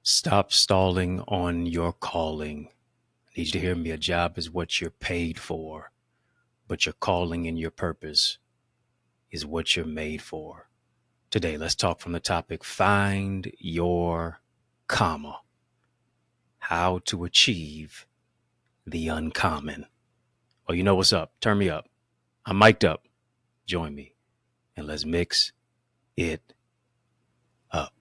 Stop stalling on your calling. I need you to hear me. A job is what you're paid for, but your calling and your purpose is what you're made for. Today, let's talk from the topic find your comma. How to achieve the uncommon. Oh, you know what's up? Turn me up. I'm mic'd up. Join me and let's mix it up.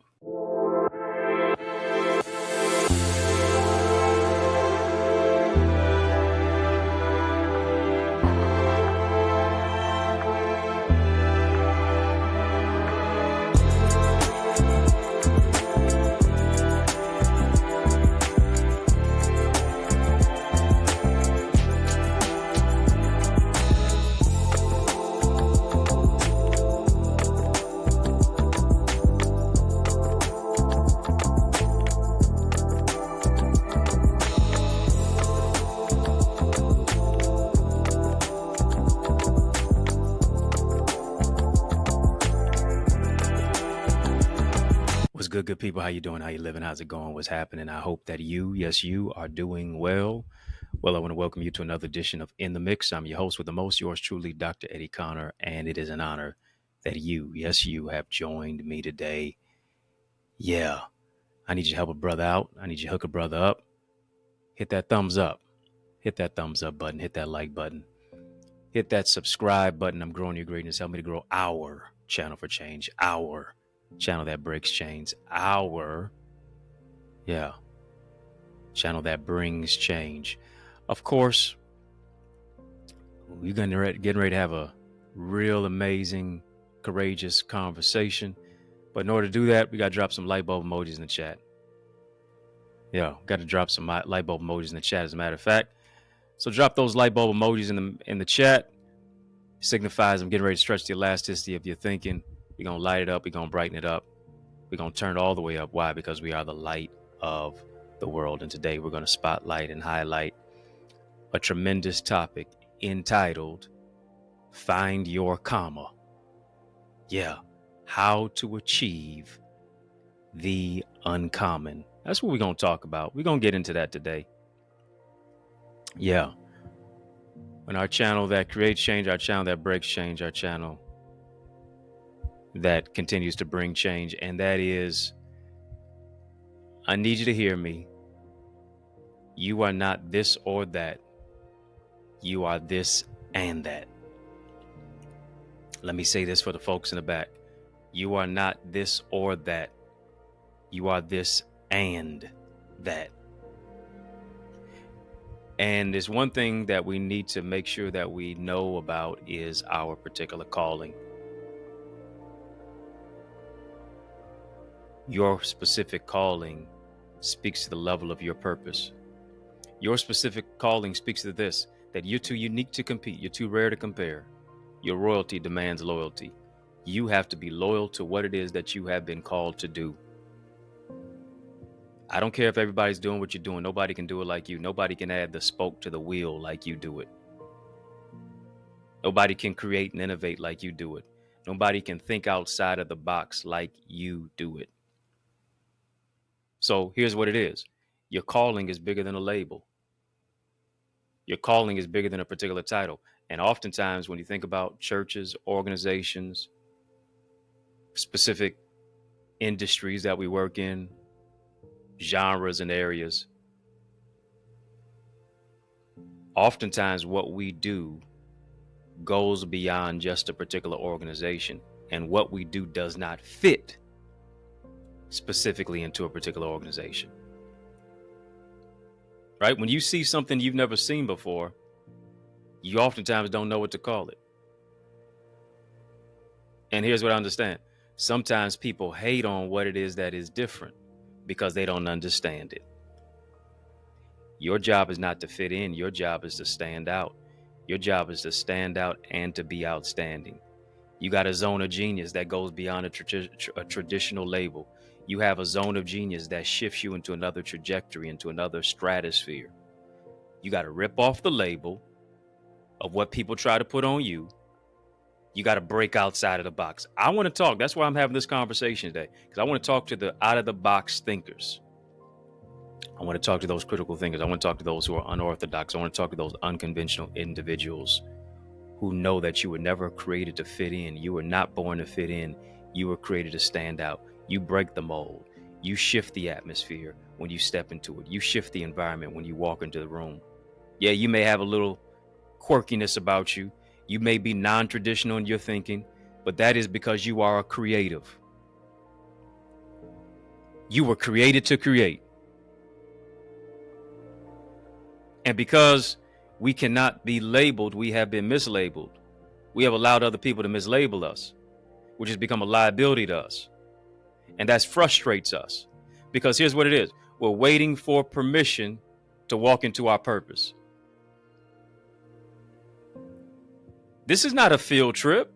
What's good people? How you doing? How you living? How's it going? What's happening? I hope that you are doing well. Well, I want to welcome you to another edition of In the Mix. I'm your host with the most, yours truly, Dr. Eddie Connor, and it is an honor that you have joined me today. Yeah, I need you to help a brother out. I need you to hook a brother up. Hit that thumbs up. Hit that thumbs up button. Hit that like button. Hit that subscribe button. I'm growing your greatness. Help me to grow our channel for change. Our channel that breaks chains. Channel that brings change. Of course, we're getting ready to have a real amazing, courageous conversation. But in order to do that, we got to drop some light bulb emojis in the chat. Yeah, got to drop some light bulb emojis in the chat, as a matter of fact. So drop those light bulb emojis in the chat. Signifies I'm getting ready to stretch the elasticity of your thinking. We're going to light it up. We're going to brighten it up. We're going to turn it all the way up. Why? Because we are the light of the world. And today we're going to spotlight and highlight a tremendous topic entitled Find Your Comma. Yeah, how to achieve the uncommon. That's what we're going to talk about. We're going to get into that today. Yeah. On our channel that creates change, our channel that breaks change, our channel that continues to bring change. And that is, I need you to hear me. You are not this or that. You are this and that. Let me say this for the folks in the back. You are not this or that. You are this and that. And there's one thing that we need to make sure that we know about is our particular calling. Your specific calling speaks to the level of your purpose. Your specific calling speaks to this, that you're too unique to compete. You're too rare to compare. Your royalty demands loyalty. You have to be loyal to what it is that you have been called to do. I don't care if everybody's doing what you're doing. Nobody can do it like you. Nobody can add the spoke to the wheel like you do it. Nobody can create and innovate like you do it. Nobody can think outside of the box like you do it. So here's what it is. Your calling is bigger than a label. Your calling is bigger than a particular title. And oftentimes when you think about churches, organizations, specific industries that we work in, genres and areas, oftentimes what we do goes beyond just a particular organization. And what we do does not fit specifically into a particular organization. Right? When you see something you've never seen before, you oftentimes don't know what to call it. And here's what I understand. Sometimes people hate on what it is that is different because they don't understand it. Your job is not to fit in. Your job is to stand out. Your job is to stand out and to be outstanding. You got a zone of genius that goes beyond a traditional label. You have a zone of genius that shifts you into another trajectory, into another stratosphere. You got to rip off the label of what people try to put on you. You got to break outside of the box. I want to talk. That's why I'm having this conversation today, because I want to talk to the out of the box thinkers. I want to talk to those critical thinkers. I want to talk to those who are unorthodox. I want to talk to those unconventional individuals who know that you were never created to fit in. You were not born to fit in. You were created to stand out. You break the mold. You shift the atmosphere when you step into it. You shift the environment when you walk into the room. Yeah, you may have a little quirkiness about you. You may be non-traditional in your thinking, but that is because you are a creative. You were created to create. And because we cannot be labeled, we have been mislabeled. We have allowed other people to mislabel us, which has become a liability to us. And that frustrates us, because here's what it is. We're waiting for permission to walk into our purpose. This is not a field trip.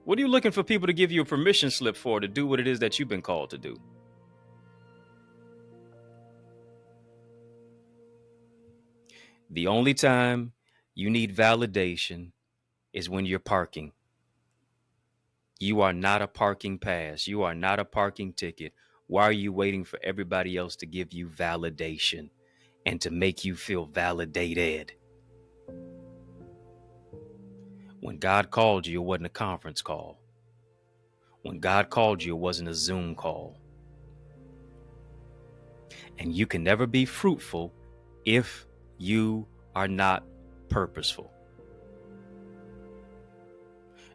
What are you looking for people to give you a permission slip for, to do what it is that you've been called to do? The only time you need validation is when you're parking. You are not a parking pass. You are not a parking ticket. Why are you waiting for everybody else to give you validation and to make you feel validated? When God called you, it wasn't a conference call. When God called you, it wasn't a Zoom call. And you can never be fruitful if you are not purposeful.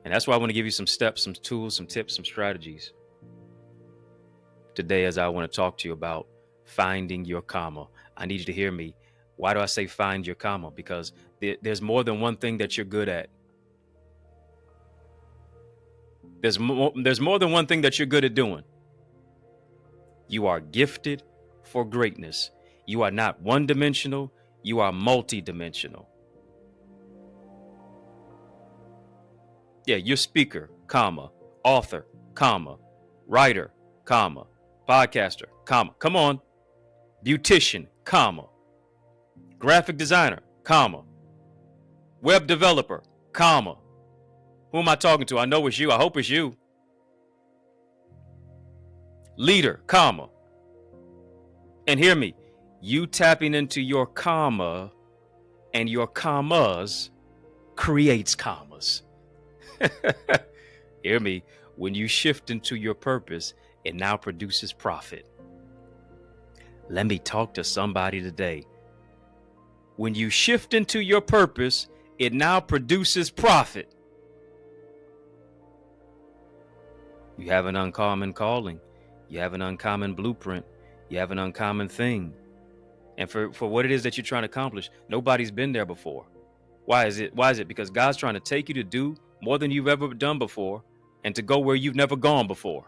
And that's why I want to give you some steps, some tools, some tips, some strategies today, as I want to talk to you about finding your comma. I need you to hear me. Why do I say find your comma? Because there's more than one thing that you're good at. There's more than one thing that you're good at doing. You are gifted for greatness. You are not one-dimensional. You are multi-dimensional. Yeah, you're speaker, comma, author, comma, writer, comma, podcaster, comma, come on, beautician, comma, graphic designer, comma, web developer, comma. Who am I talking to? I know it's you. I hope it's you. Leader, comma. And hear me, you tapping into your comma and your commas creates commas. Hear me, when you shift into your purpose, it now produces profit. Let me talk to somebody today. When you shift into your purpose, it now produces profit. You have an uncommon calling. You have an uncommon blueprint. You have an uncommon thing. And for what it is that you're trying to accomplish, nobody's been there before. Why is it? Because God's trying to take you to do more than you've ever done before and to go where you've never gone before.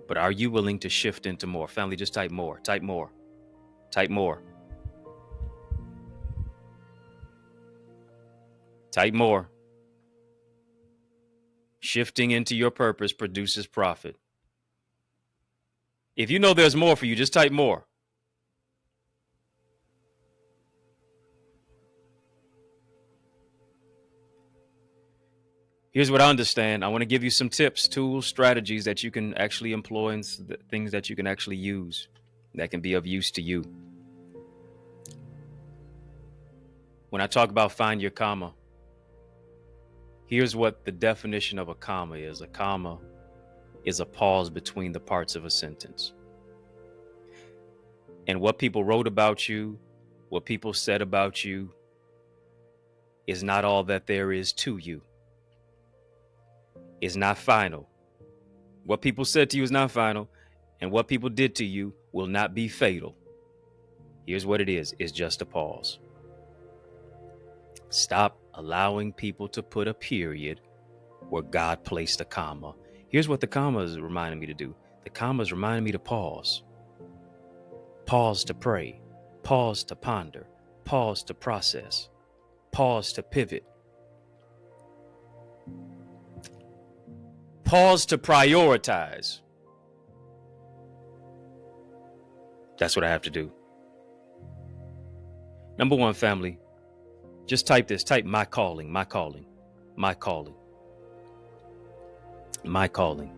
But are you willing to shift into more? Family, just type more, type more, type more. Type more. Shifting into your purpose produces profit. If you know there's more for you, just type more. Here's what I understand. I want to give you some tips, tools, strategies that you can actually employ, and things that you can actually use that can be of use to you. When I talk about find your comma, here's what the definition of a comma is. A comma is a pause between the parts of a sentence. And what people wrote about you, what people said about you, is not all that there is to you. Is not final. What people said to you is not final, and what people did to you will not be fatal. Here's what it is. It's just a pause. Stop allowing people to put a period where God placed a comma. Here's what the comma is reminding me to do. The comma is reminding me to pause. Pause to pray. Pause to ponder. Pause to process. Pause to pivot. Pause to prioritize. That's what I have to do. Number one, family, just type this. Type my calling, my calling, my calling, my calling.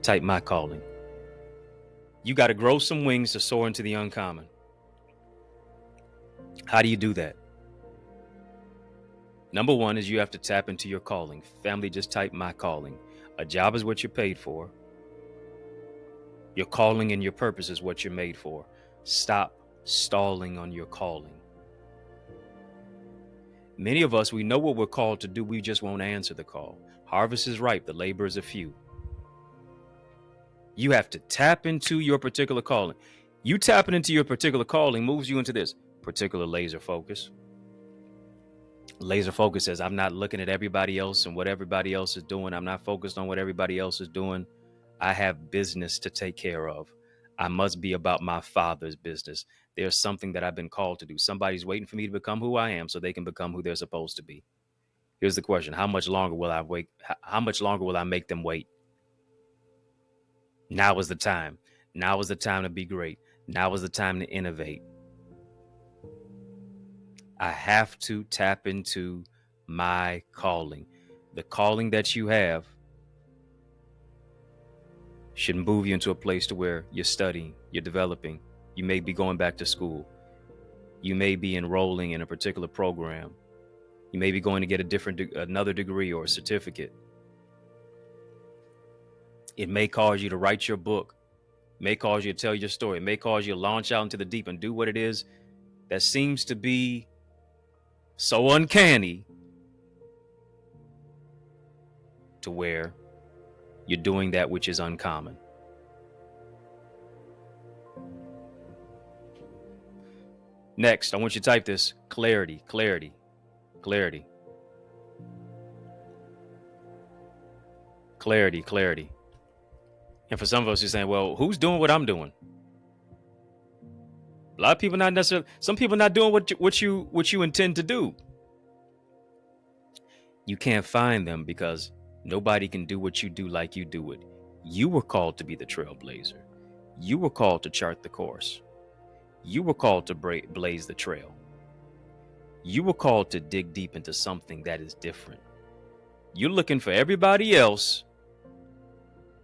Type my calling. You got to grow some wings to soar into the uncommon. How do you do that? Number one is you have to tap into your calling. Family, just type my calling. A job is what you're paid for. Your calling and your purpose is what you're made for. Stop stalling on your calling. Many of us, we know what we're called to do. We just won't answer the call. Harvest is ripe. The laborers are few. You have to tap into your particular calling. You tapping into your particular calling moves you into this particular laser focus. Laser focus says, I'm not looking at everybody else and what everybody else is doing. I'm not focused on what everybody else is doing. I have business to take care of. I must be about my Father's business. There's something that I've been called to do. Somebody's waiting for me to become who I am so they can become who they're supposed to be. Here's the question. How much longer will I wait? How much longer will I make them wait? Now is the time. Now is the time to be great. Now is the time to innovate. I have to tap into my calling. The calling that you have should move you into a place to where you're studying, you're developing. You may be going back to school. You may be enrolling in a particular program. You may be going to get another degree or a certificate. It may cause you to write your book. It may cause you to tell your story. It may cause you to launch out into the deep and do what it is that seems to be so uncanny to where you're doing that which is uncommon. Next, I want you to type this: clarity, clarity, clarity, clarity, clarity. And for some of us, you're saying, well, who's doing what I'm doing? A lot of people not necessarily, some people not doing what you intend to do. You can't find them because nobody can do what you do like you do it. You were called to be the trailblazer. You were called to chart the course. You were called to blaze the trail. You were called to dig deep into something that is different. You're looking for everybody else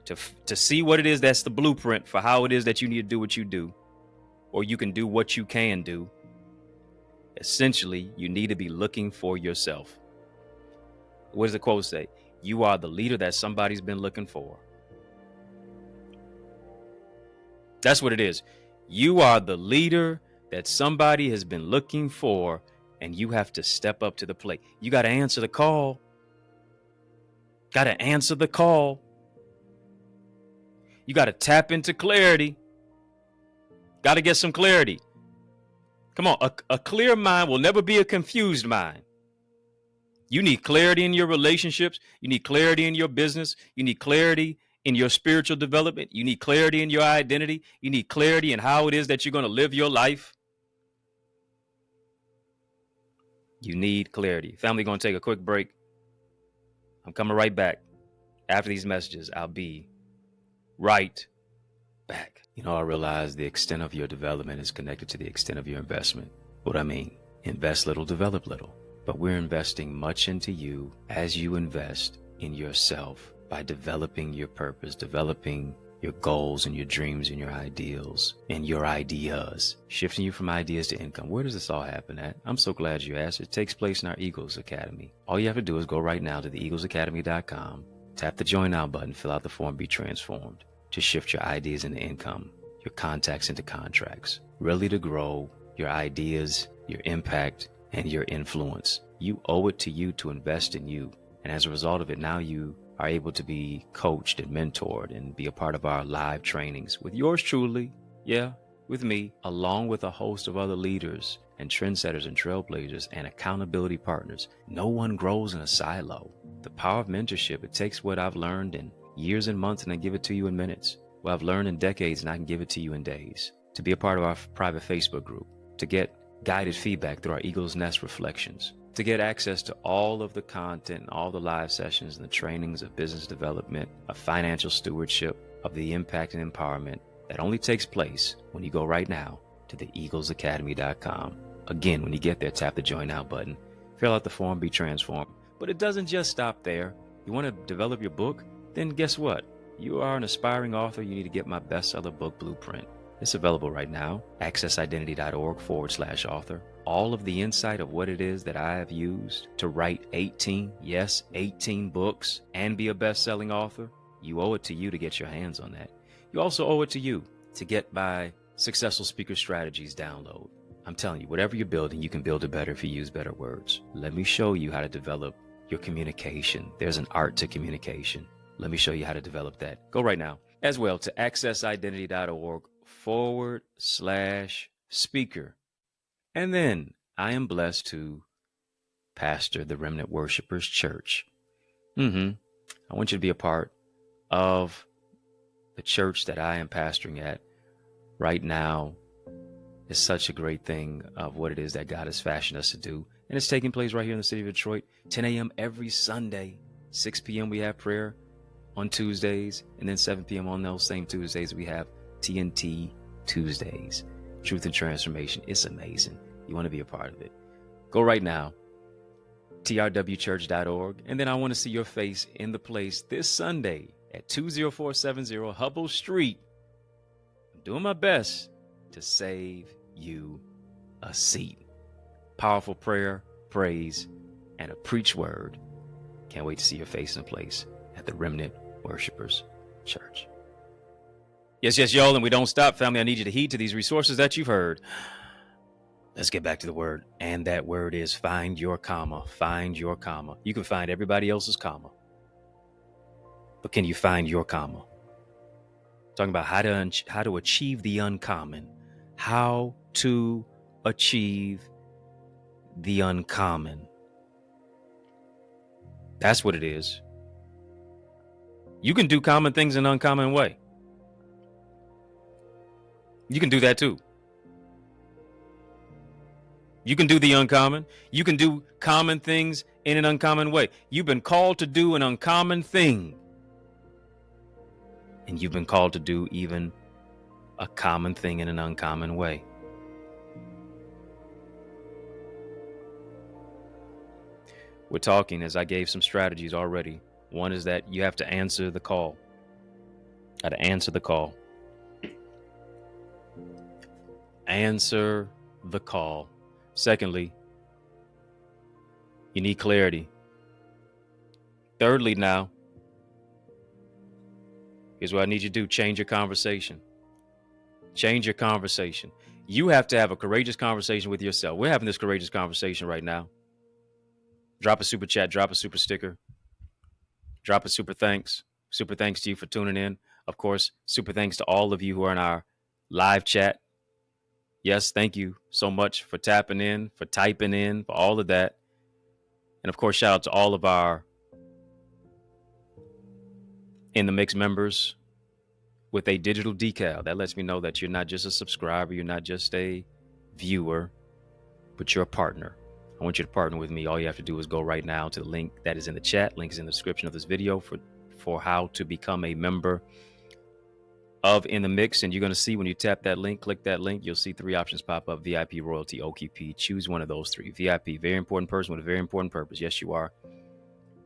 to see what it is that's the blueprint for how it is that you need to do what you do, or you can do what you can do. Essentially, you need to be looking for yourself. What does the quote say? You are the leader that somebody's been looking for. That's what it is. You are the leader that somebody has been looking for, and you have to step up to the plate. You got to answer the call. Got to answer the call. You got to tap into clarity. Got to get some clarity. Come on, a clear mind will never be a confused mind. You need clarity in your relationships. You need clarity in your business. You need clarity in your spiritual development. You need clarity in your identity. You need clarity in how it is that you're going to live your life. You need clarity. Family, going to take a quick break. I'm coming right back. After these messages, I'll be right back. You know, I realize the extent of your development is connected to the extent of your investment. What I mean, invest little, develop little. But we're investing much into you as you invest in yourself by developing your purpose, developing your goals and your dreams and your ideals and your ideas, shifting you from ideas to income. Where does this all happen at? I'm so glad you asked. It takes place in our Eagles Academy. All you have to do is go right now to theeaglesacademy.com, tap the Join Now button, fill out the form, be transformed to shift your ideas into income, your contacts into contracts, really to grow your ideas, your impact, and your influence. You owe it to you to invest in you. And as a result of it, now you are able to be coached and mentored and be a part of our live trainings with yours truly, with me, along with a host of other leaders and trendsetters and trailblazers and accountability partners. No one grows in a silo. The power of mentorship, it takes what I've learned in years and months and I give it to you in minutes. What I've learned in decades and I can give it to you in days. To be a part of our private Facebook group, to get guided feedback through our Eagle's Nest reflections, to get access to all of the content, all the live sessions and the trainings of business development, of financial stewardship, of the impact and empowerment that only takes place when you go right now to theeaglesacademy.com. Again, when you get there, tap the Join Now button, fill out the form, be transformed. But it doesn't just stop there. You want to develop your book? Then guess what? You are an aspiring author, you need to get my bestseller book blueprint. It's available right now. accessidentity.org/author. All of the insight of what it is that I have used to write 18 books and be a best-selling author. You owe it to you to get your hands on that. You also owe it to you to get my Successful Speaker Strategies download. I'm telling you, whatever you're building, you can build it better if you use better words. Let me show you how to develop your communication. There's an art to communication. Let me show you how to develop that. Go right now as well to accessidentity.org/speaker. And then I am blessed to pastor the Remnant Worshipers Church. I want you to be a part of the church that I am pastoring at right now. Is such a great thing of what it is that God has fashioned us to do. And it's taking place right here in the city of Detroit, 10 a.m. every Sunday. 6 p.m. we have prayer on Tuesdays. And then 7 p.m. on those same Tuesdays, we have TNT Tuesdays. Truth and Transformation. It's amazing. You want to be a part of it. Go right now, trwchurch.org. And then I want to see your face in the place this Sunday at 20470 Hubble Street. I'm doing my best to save you a seat. Powerful prayer, praise, and a preach word. Can't wait to see your face in place at the Remnant Worshipers Church. Yes, y'all, and we don't stop, family. I need you to heed to these resources that you've heard. Let's get back to the word. And that word is find your comma. Find your comma. You can find everybody else's comma, but can you find your comma? Talking about how to achieve the uncommon. How to achieve the uncommon. That's what it is. You can do common things in an uncommon way. You can do that too. You can do the uncommon. You can do common things in an uncommon way. You've been called to do an uncommon thing. And you've been called to do even a common thing in an uncommon way. We're talking, as I gave some strategies already. One is that you have to answer the call. Got to answer the call. Answer the call. Secondly, you need clarity. Thirdly, now, here's what I need you to do. Change your conversation. Change your conversation. You have to have a courageous conversation with yourself. We're having this courageous conversation right now. Drop a super chat, drop a super sticker, drop a super thanks. Super thanks to you for tuning in. Of course, super thanks to all of you who are in our live chat. Yes, thank you so much for tapping in, for typing in, for all of that. And of course, shout out to all of our In the Mix members with a digital decal. That lets me know that you're not just a subscriber, you're not just a viewer, but you're a partner. I want you to partner with me. All you have to do is go right now to the link that is in the chat. Link is in the description of this video for how to become a member of In the Mix. And you're going to see when you tap that link, click that link, you'll see 3 options pop up: VIP, Royalty, OQP. Choose one of those 3. VIP, very important person with a very important purpose. Yes, you are.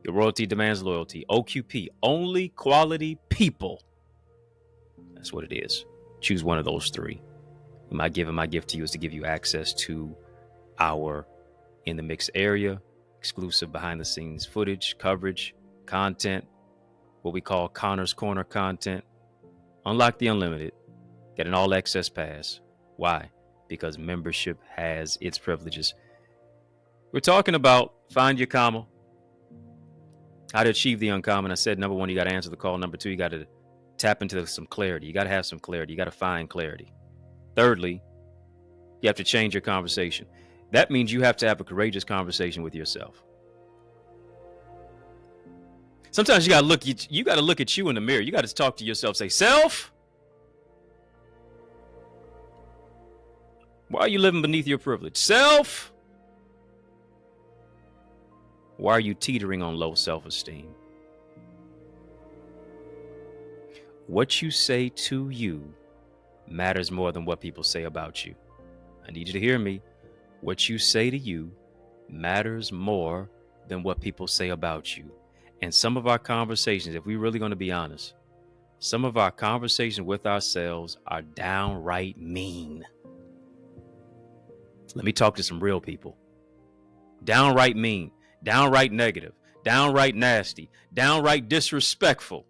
Your royalty demands loyalty. OQP, only quality people. That's what it is. Choose one of those 3. My gift to you is to give you access to our In the Mix area, exclusive behind the scenes footage, coverage, content, what we call Connor's Corner content. Unlock the unlimited. Get an all access pass. Why? Because membership has its privileges. We're talking about find your comma. How to achieve the uncommon. I said, number 1, you got to answer the call. Number 2, you got to tap into some clarity. You got to have some clarity. You got to find clarity. Thirdly, you have to change your conversation. That means you have to have a courageous conversation with yourself. Sometimes you got to look at you in the mirror. You got to talk to yourself. Say, self, why are you living beneath your privilege? Self, why are you teetering on low self-esteem? What you say to you matters more than what people say about you. I need you to hear me. What you say to you matters more than what people say about you. And some of our conversations, if we're really going to be honest, Some of our conversations with ourselves are downright mean. Let me talk to some real people. Downright mean, downright negative, downright nasty, downright disrespectful.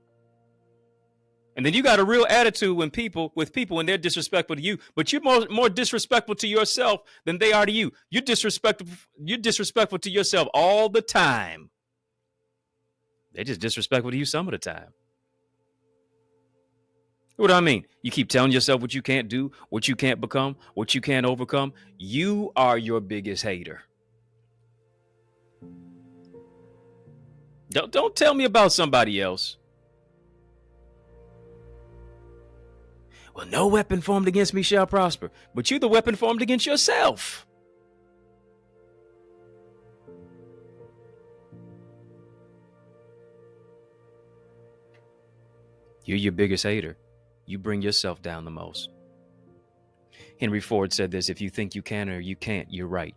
And then you got a real attitude with people when they're disrespectful to you, but you're more disrespectful to yourself than they are to you. You're disrespectful to yourself all the time. They're just disrespectful to you some of the time. What do I mean? You keep telling yourself what you can't do, what you can't become, what you can't overcome. You are your biggest hater. Don't tell me about somebody else. Well, no weapon formed against me shall prosper, but you're the weapon formed against yourself. You're your biggest hater. You bring yourself down the most. Henry Ford said this: if you think you can or you can't, you're right.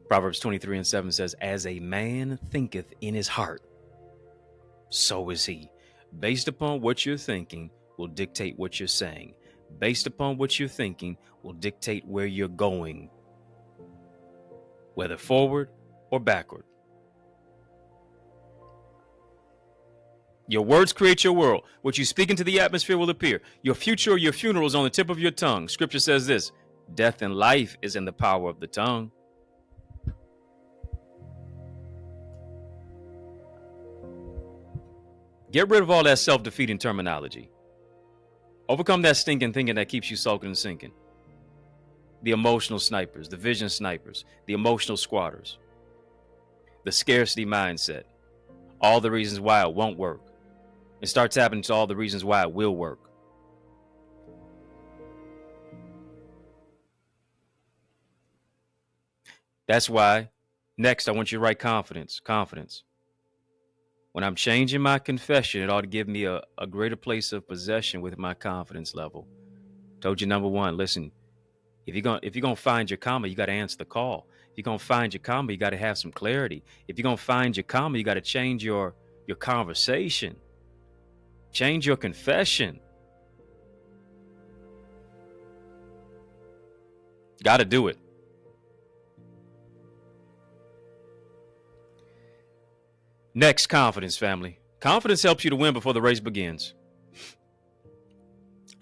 Proverbs 23:7 says, as a man thinketh in his heart, so is he. Based upon what you're thinking will dictate what you're saying. Based upon what you're thinking will dictate where you're going, whether forward or backward. Your words create your world. What you speak into the atmosphere will appear. Your future or your funeral is on the tip of your tongue. Scripture says this: death and life is in the power of the tongue. Get rid of all that self-defeating terminology. Overcome that stinking thinking that keeps you sulking and sinking. The emotional snipers, the vision snipers, the emotional squatters, the scarcity mindset, all the reasons why it won't work, and start tapping into all the reasons why it will work. That's why next I want you to write confidence. Confidence. When I'm changing my confession, it ought to give me a greater place of possession with my confidence level. Told you, number one, listen, if you're gonna find your comma, you got to answer the call. If you're gonna find your comma, you got to have some clarity. If you're gonna find your comma, you got to change your conversation. Change your confession. Got to do it. Next, confidence, family. Confidence helps you to win before the race begins.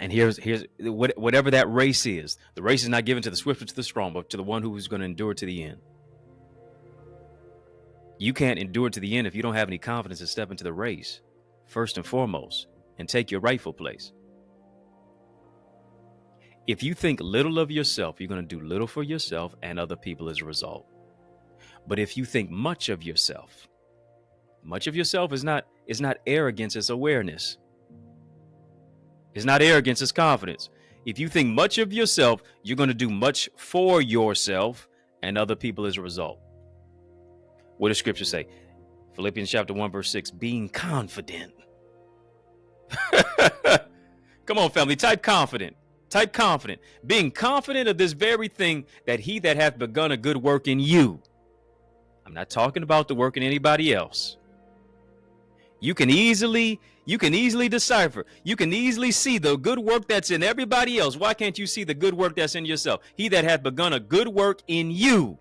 And here's whatever that race is. The race is not given to the swift or to the strong, but to the one who is going to endure to the end. You can't endure to the end if you don't have any confidence to step into the race, first and foremost, and take your rightful place. If you think little of yourself, you're going to do little for yourself and other people as a result. But if you think much of yourself is not arrogance, it's awareness. It's not arrogance, it's confidence. If you think much of yourself, you're going to do much for yourself and other people as a result. What does scripture say? Philippians chapter 1, verse 6, being confident. Come on, family, type confident. Type confident. Being confident of this very thing, that he that hath begun a good work in you. I'm not talking about the work in anybody else. You can easily decipher. You can easily see the good work that's in everybody else. Why can't you see the good work that's in yourself? He that hath begun a good work in you.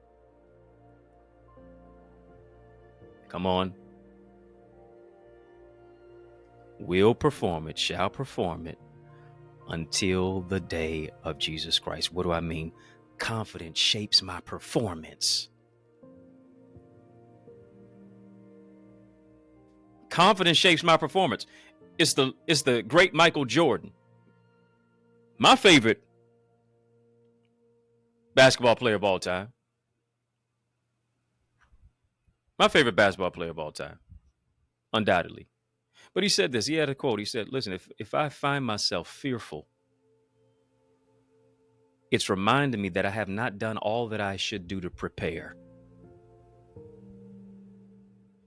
Come on. Will perform it, shall perform it until the day of Jesus Christ. What do I mean? Confidence shapes my performance. Confidence shapes my performance. It's the great Michael Jordan. My favorite basketball player of all time. My favorite basketball player of all time. Undoubtedly. But he said this. He had a quote. He said, listen, if I find myself fearful, it's reminding me that I have not done all that I should do to prepare.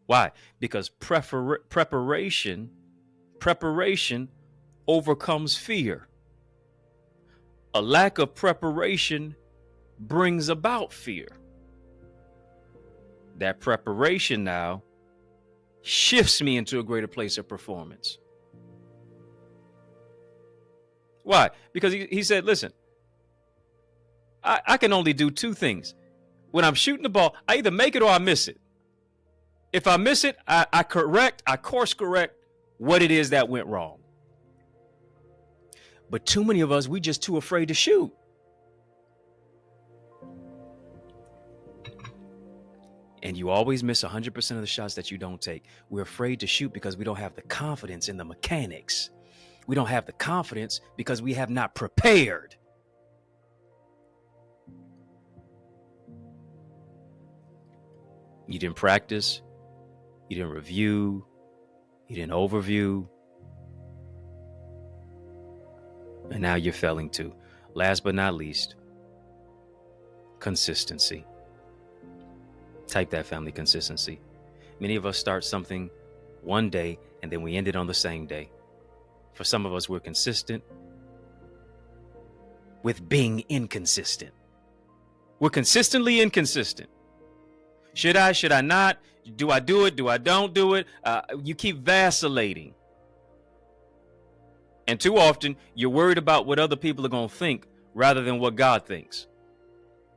Why? Because preparation overcomes fear. A lack of preparation brings about fear. That preparation now shifts me into a greater place of performance. Why? Because he said, listen, I can only do two things. When I'm shooting the ball, I either make it or I miss it. If I miss it, I course correct what it is that went wrong. But too many of us, we just too afraid to shoot. And you always miss 100% of the shots that you don't take. We're afraid to shoot because we don't have the confidence in the mechanics. We don't have the confidence because we have not prepared. You didn't practice. You didn't review. You didn't overview. And now you're failing too. Last but not least, consistency. Type that, family, consistency. Many of us start something one day and then we end it on the same day. For some of us, we're consistent with being inconsistent. We're consistently inconsistent. Should I not? Do I do it? Do I don't do it? You keep vacillating. And too often, you're worried about what other people are going to think rather than what God thinks.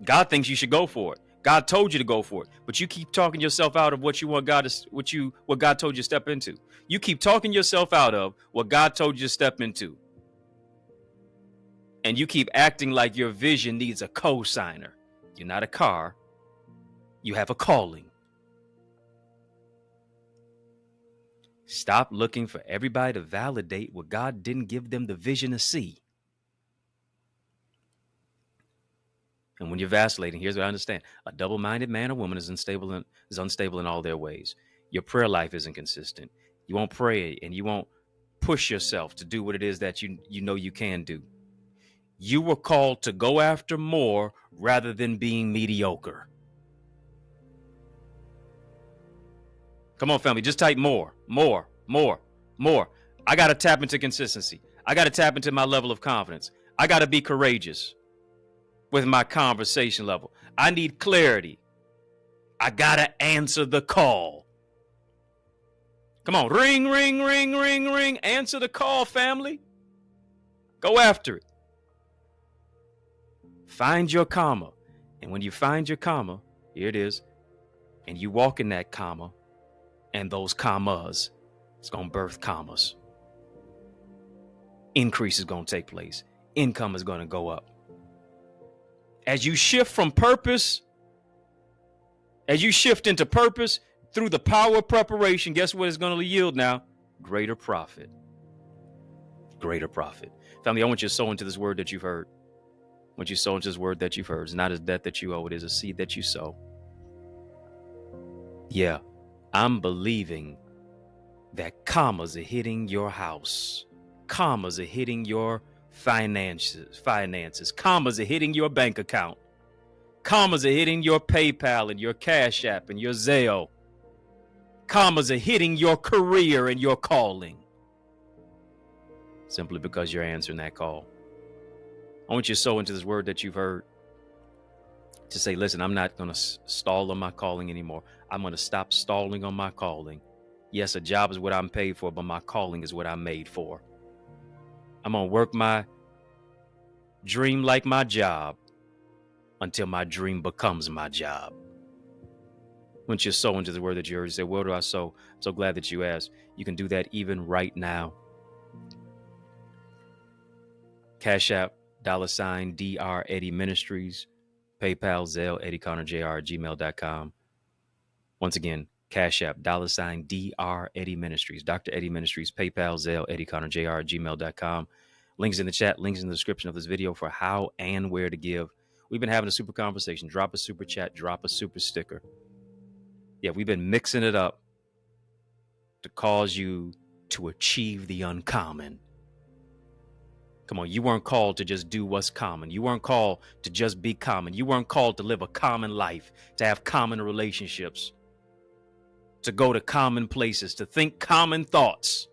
God thinks you should go for it. God told you to go for it, but you keep talking yourself out of what you want God to, what God told you to step into. You keep talking yourself out of what God told you to step into. And you keep acting like your vision needs a co-signer. You're not a car. You have a calling. Stop looking for everybody to validate what God didn't give them the vision to see. And when you're vacillating, here's what I understand. A double-minded man or woman is unstable in all their ways. Your prayer life isn't consistent. You won't pray and you won't push yourself to do what it is that you know you can do. You were called to go after more rather than being mediocre. Come on, family, just type more. I got to tap into consistency. I got to tap into my level of confidence. I got to be courageous with my conversation level. I need clarity. I got to answer the call. Come on, ring, ring, ring, ring, ring. Answer the call, family. Go after it. Find your comma. And when you find your comma, here it is, and you walk in that comma, and those commas, it's going to birth commas. Increase is going to take place. Income is going to go up. As you shift from purpose, as you shift into purpose through the power of preparation, guess what it's going to yield now? Greater profit. Greater profit. Family, I want you to sow into this word that you've heard. I want you to sow into this word that you've heard. It's not a debt that you owe. It is a seed that you sow. Yeah, I'm believing that commas are hitting your house. Commas are hitting your finances. Commas are hitting your bank account. Commas are hitting your PayPal and your Cash App and your Zelle. Commas are hitting your career and your calling. Simply because you're answering that call. I want you to sow into this word that you've heard. To say, listen, I'm not going to stall on my calling anymore. I'm going to stop stalling on my calling. Yes, a job is what I'm paid for, but my calling is what I'm made for. I'm going to work my dream like my job until my dream becomes my job. Once you sow into the word that you heard, you say, where do I sow? I'm so glad that you asked. You can do that even right now. Cash App, $Dr. Eddie Ministries, PayPal, Zelle, EddieConnorJr, gmail.com. Once again, Cash App, $Dr. Eddie Ministries, Dr. Eddie Ministries, PayPal, Zelle, EddieConnorJr, gmail.com. Links in the chat, links in the description of this video for how and where to give. We've been having a super conversation. Drop a super chat, drop a super sticker. Yeah, we've been mixing it up to cause you to achieve the uncommon. Come on, you weren't called to just do what's common. You weren't called to just be common. You weren't called to live a common life, to have common relationships, to go to common places, to think common thoughts.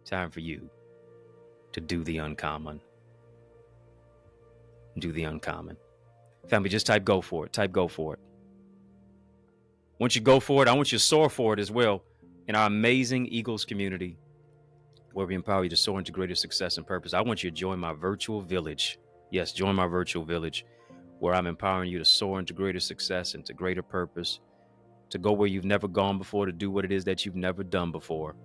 Time for you to do the uncommon. Do the uncommon. Family, just type go for it. Type go for it. Once you go for it, I want you to soar for it as well in our amazing Eagles community. where we empower you to soar into greater success and purpose. I want you to join my virtual village. Yes, join my virtual village, where I'm empowering you to soar into greater success, into greater purpose, to go where you've never gone before, to do what it is that you've never done before.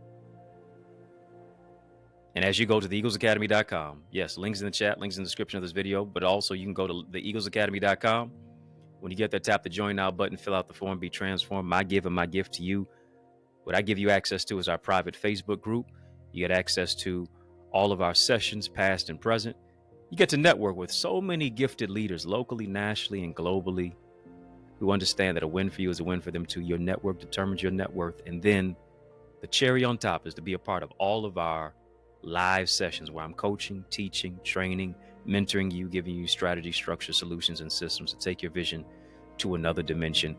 And as you go to theeaglesacademy.com, yes, links in the chat, links in the description of this video, but also you can go to theeaglesacademy.com. When you get there, tap the join now button, fill out the form, be transformed. My gift to you. What I give you access to is our private Facebook group. You get access to all of our sessions, past and present. You get to network with so many gifted leaders locally, nationally, and globally who understand that a win for you is a win for them too. Your network determines your net worth. And then the cherry on top is to be a part of all of our live sessions where I'm coaching, teaching, training, mentoring you, giving you strategy, structure, solutions, and systems to take your vision to another dimension,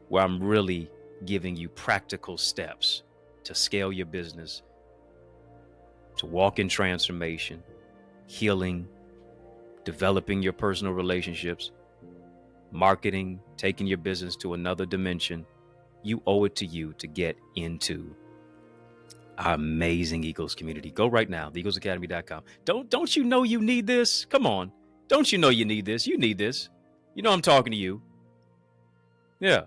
where I'm really giving you practical steps to scale your business, to walk in transformation, healing, developing your personal relationships, marketing, taking your business to another dimension. You owe it to you to get into our amazing Eagles community. Go right now, theeaglesacademy.com. Don't you know you need this? Come on. Don't you know you need this? You need this. You know I'm talking to you. Yeah.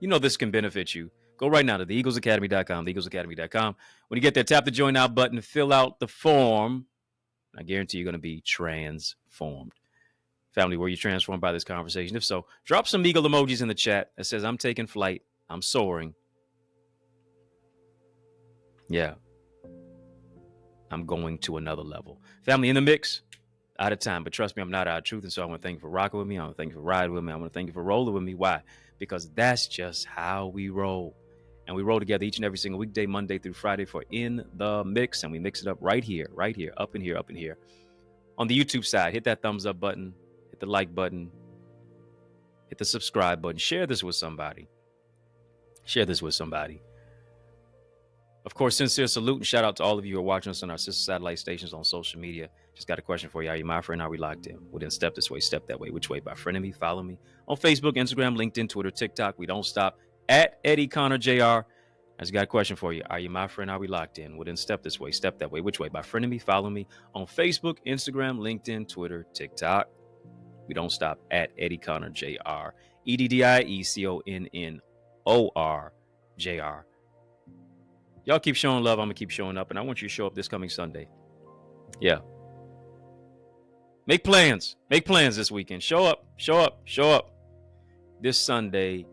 You know this can benefit you. Go right now to theeaglesacademy.com, theeaglesacademy.com. When you get there, tap the join now button, fill out the form. I guarantee you're going to be transformed. Family, were you transformed by this conversation? If so, drop some eagle emojis in the chat that says, I'm taking flight, I'm soaring. Yeah. I'm going to another level. Family, in the mix, out of time, but trust me, I'm not out of truth. And so I want to thank you for rocking with me. I want to thank you for riding with me. I want to thank you for rolling with me. Why? Because that's just how we roll. And we roll together each and every single weekday, Monday through Friday, for In the Mix. And we mix it up right here, up in here. On the YouTube side, hit that thumbs up button, hit the like button, hit the subscribe button. Share this with somebody. Of course, sincere salute and shout out to all of you who are watching us on our sister satellite stations on social media. Just got a question for you. Are you my friend? Are we locked in? Well, then step this way, step that way. Which way? By friending me, follow me on Facebook, Instagram, LinkedIn, Twitter, TikTok. We don't stop at EddieConnorJr. I just got a question for you. Are you my friend? Are we locked in? Well, then step this way, step that way. Which way? By friending me, follow me on Facebook, Instagram, LinkedIn, Twitter, TikTok. We don't stop at EddieConnorJr. EddieConnorJr. Y'all keep showing love. I'm going to keep showing up. And I want you to show up this coming Sunday. Yeah. Make plans. Make plans this weekend. Show up. This Sunday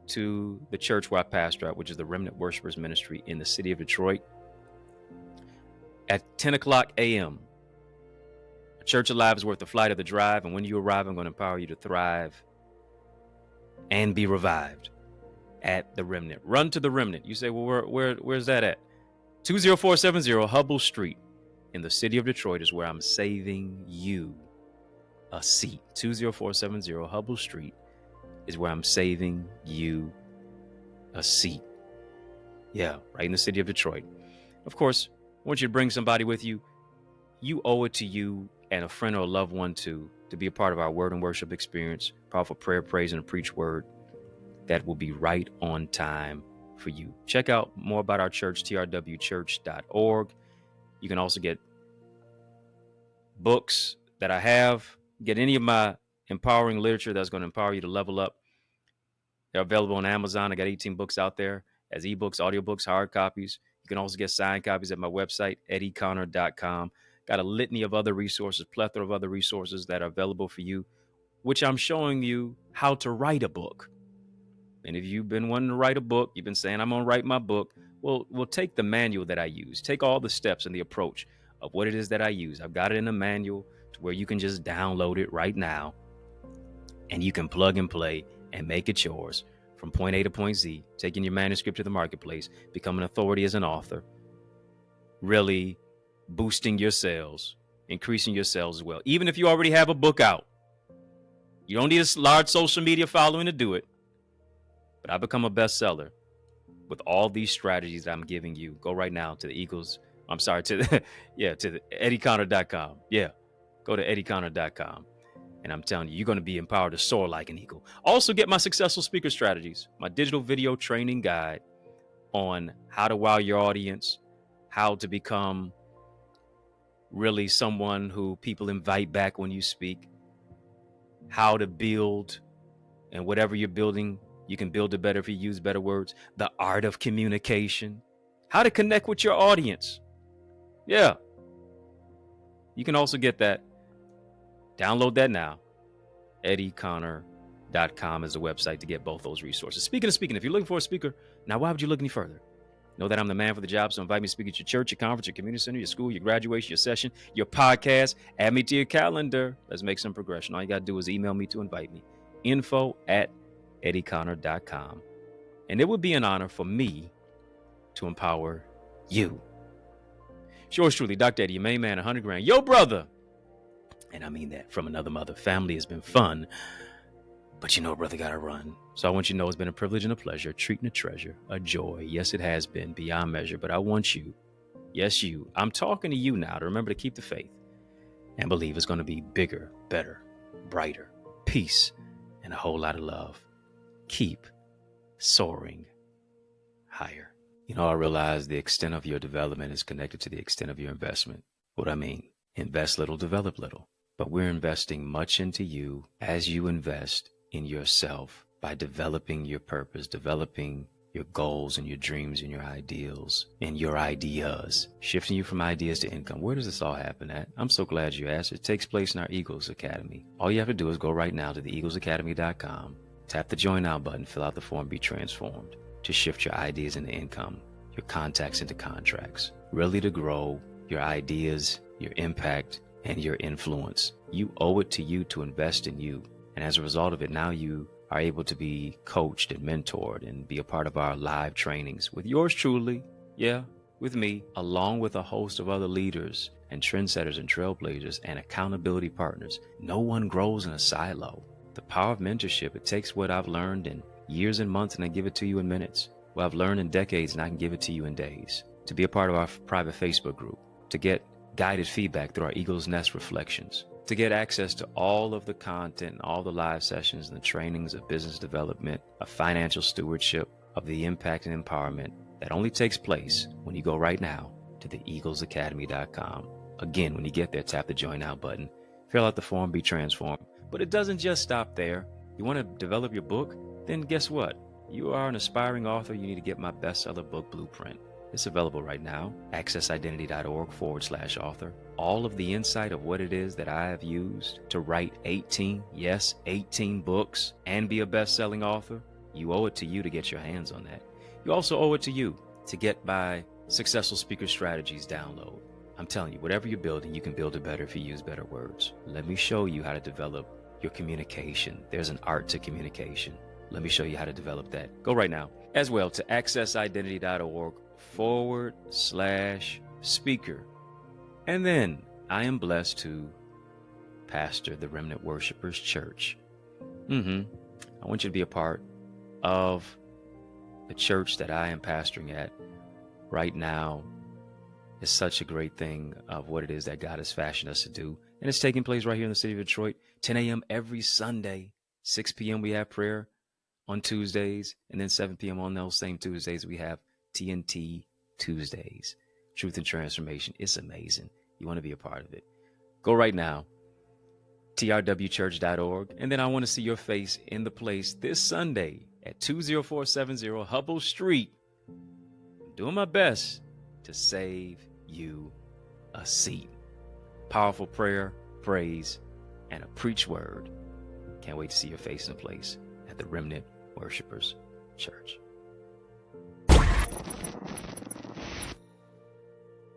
to the church where I pastor at, which is the Remnant Worshipers Ministry in the city of Detroit. At 10 o'clock a.m. A church alive is worth the flight of the drive. And when you arrive, I'm going to empower you to thrive and be revived. At the Remnant. Run to the Remnant. You say, well, where's that at? 20470 Hubble Street in the city of Detroit is where I'm saving you a seat. 20470 Hubble Street is where I'm saving you a seat. Yeah, right in the city of Detroit. Of course, I want you to bring somebody with you. You owe it to you and a friend or a loved one to be a part of our word and worship experience. Powerful prayer, praise, and a preach word that will be right on time for you. Check out more about our church, trwchurch.org. You can also get books that I have. Get any of my empowering literature that's going to empower you to level up. They're available on Amazon. I got 18 books out there as ebooks, audiobooks, hard copies. You can also get signed copies at my website, EddieConnor.com. Got a litany of other resources, plethora of other resources that are available for you, which I'm showing you how to write a book. And if you've been wanting to write a book, you've been saying, I'm going to write my book. Well, we'll take the manual that I use. Take all the steps and the approach of what it is that I use. I've got it in a manual to where you can just download it right now. And you can plug and play and make it yours from point A to point Z, taking your manuscript to the marketplace, become an authority as an author, really boosting your sales, increasing your sales as well. Even if you already have a book out, you don't need a large social media following to do it. But I become a bestseller with all these strategies that I'm giving you. Go right now to the EddieConnor.com. Yeah, go to EddieConnor.com. And I'm telling you, you're going to be empowered to soar like an eagle. Also get my successful speaker strategies, my digital video training guide on how to wow your audience, how to become really someone who people invite back when you speak, how to build, and whatever you're building, you can build it better if you use better words, the art of communication, how to connect with your audience. Yeah. You can also get that. Download that now. EddieConnor.com is the website to get both those resources. Speaking, if you're looking for a speaker, now why would you look any further? Know that I'm the man for the job, so invite me to speak at your church, your conference, your community center, your school, your graduation, your session, your podcast. Add me to your calendar. Let's make some progression. All you got to do is email me to invite me. info@EddieConnor.com. And it would be an honor for me to empower you. Yours truly, Dr. Eddie, your main man, 100 grand. Yo, brother. And I mean that from another mother. Family has been fun, but you know, brother, gotta run. So I want you to know it's been a privilege and a pleasure, a treat and a treasure, a joy. Yes, it has been beyond measure, but I want you, yes, you, I'm talking to you now to remember to keep the faith and believe it's going to be bigger, better, brighter, peace, and a whole lot of love. Keep soaring higher. You know, I realize the extent of your development is connected to the extent of your investment. What I mean, invest little, develop little. But we're investing much into you as you invest in yourself by developing your purpose, developing your goals and your dreams and your ideals and your ideas, shifting you from ideas to income. Where does this all happen at? I'm so glad you asked. It takes place in our Eagles Academy. All you have to do is go right now to theeaglesacademy.com, tap the join now button, fill out the form, be transformed to shift your ideas into income, your contacts into contracts, really to grow your ideas, your impact, and your influence. You owe it to you to invest in you. And as a result of it, now you are able to be coached and mentored and be a part of our live trainings with yours truly. Yeah, with me, along with a host of other leaders and trendsetters and trailblazers and accountability partners. No one grows in a silo. The power of mentorship, it takes what I've learned in years and months and I give it to you in minutes. What I've learned in decades and I can give it to you in days. To be a part of our private Facebook group, to get guided feedback through our Eagle's Nest reflections, to get access to all of the content and all the live sessions and the trainings of business development, of financial stewardship, of the impact and empowerment that only takes place when you go right now to theeaglesacademy.com. Again, when you get there, tap the join now button, fill out the form, be transformed. But it doesn't just stop there. You want to develop your book? Then guess what? You are an aspiring author. You need to get my bestseller book blueprint. It's available right now, accessidentity.org/author. All of the insight of what it is that I have used to write 18 books and be a best-selling author, you owe it to you to get your hands on that. You also owe it to you to get my Successful Speaker Strategies download. I'm telling you, whatever you're building, you can build it better if you use better words. Let me show you how to develop your communication. There's an art to communication. Let me show you how to develop that. Go right now as well to accessidentity.org/speaker. And then I am blessed to pastor the Remnant Worshipers Church. I want you to be a part of the church that I am pastoring at right now. It's such a great thing of what it is that God has fashioned us to do. And it's taking place right here in the city of Detroit, 10 a.m. every Sunday, 6 p.m. we have prayer on Tuesdays, and then 7 p.m. on those same Tuesdays, we have TNT Tuesdays, Truth and Transformation. It's amazing. You want to be a part of it. Go right now, trwchurch.org, and then I want to see your face in the place this Sunday at 20470 Hubble Street. I'm doing my best to save you a seat. Powerful prayer, praise, and a preach word. Can't wait to see your face in the place at the Remnant Worshipers Church.